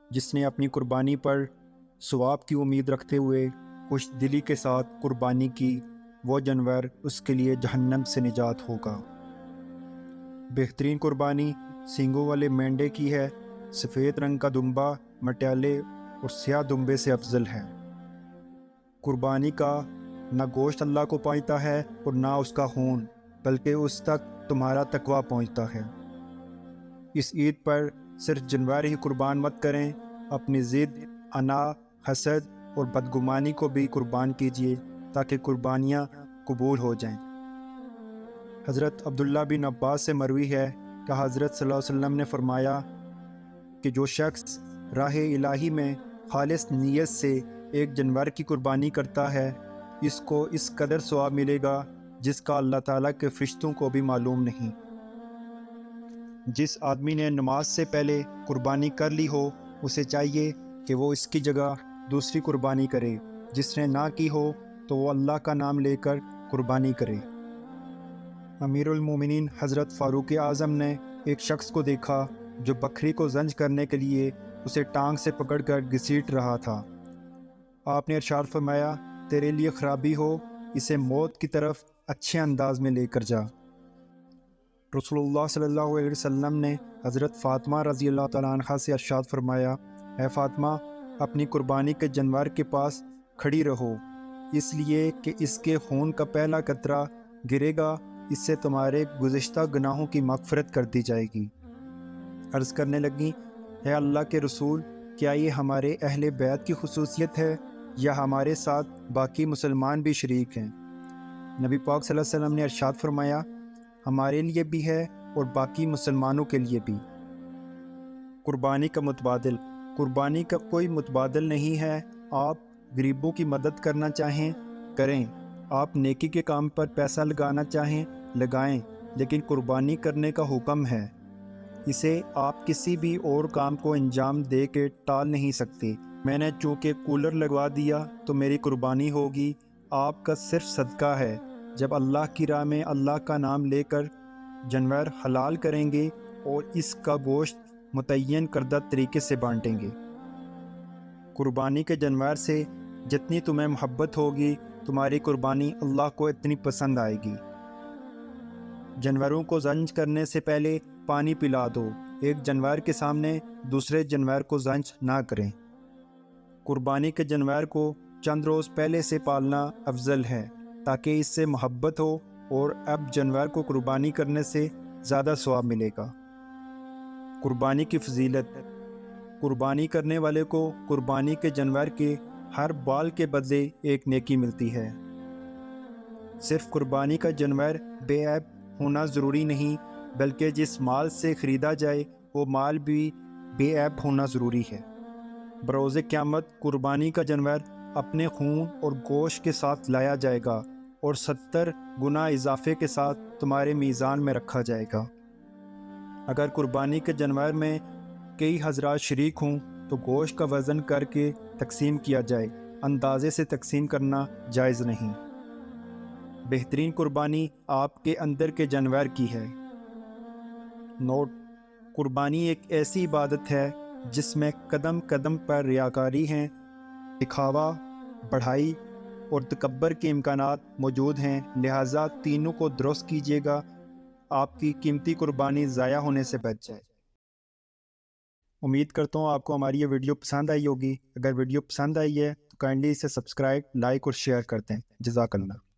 جس نے اپنی قربانی پر ثواب کی امید رکھتے ہوئے خوش دلی کے ساتھ قربانی کی، وہ جانور اس کے لیے جہنم سے نجات ہوگا۔ بہترین قربانی سینگوں والے مینڈے کی ہے۔ سفید رنگ کا دمبا مٹیالے اور سیاہ دمبے سے افضل ہے۔ قربانی کا نہ گوشت اللہ کو پہنچتا ہے اور نہ اس کا خون، بلکہ اس تک تمہارا تقویٰ پہنچتا ہے۔ اس عید پر صرف جانور ہی قربان مت کریں، اپنی ضد، انا، حسد اور بدگمانی کو بھی قربان کیجیے تاکہ قربانیاں قبول ہو جائیں۔ حضرت عبداللہ بن عباس سے مروی ہے کہ حضرت صلی اللہ علیہ وسلم نے فرمایا کہ جو شخص راہ الہی میں خالص نیت سے ایک جانور کی قربانی کرتا ہے، اس کو اس قدر ثواب ملے گا جس کا اللہ تعالیٰ کے فرشتوں کو بھی معلوم نہیں۔ جس آدمی نے نماز سے پہلے قربانی کر لی ہو، اسے چاہیے کہ وہ اس کی جگہ دوسری قربانی کرے۔ جس نے نہ کی ہو تو وہ اللہ کا نام لے کر قربانی کرے۔ امیر المومنین حضرت فاروق اعظم نے ایک شخص کو دیکھا جو بکری کو زنج کرنے کے لیے اسے ٹانگ سے پکڑ کر گھسیٹ رہا تھا۔ آپ نے ارشاد فرمایا، تیرے لیے خرابی ہو، اسے موت کی طرف اچھے انداز میں لے کر جا۔ رسول اللہ صلی اللہ علیہ وسلم نے حضرت فاطمہ رضی اللہ تعالیٰ عنہا سے ارشاد فرمایا، اے فاطمہ، اپنی قربانی کے جانور کے پاس کھڑی رہو، اس لیے کہ اس کے خون کا پہلا قطرہ گرے گا، اس سے تمہارے گزشتہ گناہوں کی مغفرت کر دی جائے گی۔ عرض کرنے لگیں، اے اللہ کے رسول، کیا یہ ہمارے اہل بیت کی خصوصیت ہے یا ہمارے ساتھ باقی مسلمان بھی شریک ہیں؟ نبی پاک صلی اللہ علیہ وسلم نے ارشاد فرمایا، ہمارے لیے بھی ہے اور باقی مسلمانوں کے لیے بھی۔ قربانی کا متبادل۔ قربانی کا کوئی متبادل نہیں ہے۔ آپ غریبوں کی مدد کرنا چاہیں کریں، آپ نیکی کے کام پر پیسہ لگانا چاہیں لگائیں، لیکن قربانی کرنے کا حکم ہے، اسے آپ کسی بھی اور کام کو انجام دے کے ٹال نہیں سکتے۔ میں نے چونکہ کولر لگوا دیا تو میری قربانی ہوگی، آپ کا صرف صدقہ ہے۔ جب اللہ کی راہ میں اللہ کا نام لے کر جانور حلال کریں گے اور اس کا گوشت متعین کردہ طریقے سے بانٹیں گے۔ قربانی کے جانور سے جتنی تمہیں محبت ہوگی، تمہاری قربانی اللہ کو اتنی پسند آئے گی۔ جانوروں کو زنج کرنے سے پہلے پانی پلا دو۔ ایک جانور کے سامنے دوسرے جانور کو زنج نہ کریں۔ قربانی کے جانور کو چند روز پہلے سے پالنا افضل ہے تاکہ اس سے محبت ہو اور اب جانور کو قربانی کرنے سے زیادہ ثواب ملے گا۔ قربانی کی فضیلت۔ قربانی کرنے والے کو قربانی کے جانور کے ہر بال کے بدلے ایک نیکی ملتی ہے۔ صرف قربانی کا جانور بے عیب ہونا ضروری نہیں، بلکہ جس مال سے خریدا جائے وہ مال بھی بے عیب ہونا ضروری ہے۔ بروز قیامت قربانی کا جانور اپنے خون اور گوشت کے ساتھ لایا جائے گا اور 70 گنا اضافے کے ساتھ تمہارے میزان میں رکھا جائے گا۔ اگر قربانی کے جانور میں کئی حضرات شریک ہوں تو گوشت کا وزن کر کے تقسیم کیا جائے، اندازے سے تقسیم کرنا جائز نہیں۔ بہترین قربانی آپ کے اندر کے جانور کی ہے۔ نوٹ: قربانی ایک ایسی عبادت ہے جس میں قدم قدم پر ریاکاری ہیں، دکھاوا، بڑھائی اور تکبر کے امکانات موجود ہیں، لہٰذا تینوں کو درست کیجیے گا، آپ کی قیمتی قربانی ضائع ہونے سے بچ جائے۔ امید کرتا ہوں آپ کو ہماری یہ ویڈیو پسند آئی ہوگی۔ اگر ویڈیو پسند آئی ہے تو کائنڈلی اسے سبسکرائب، لائک اور شیئر کر دیں۔ جزاک اللہ۔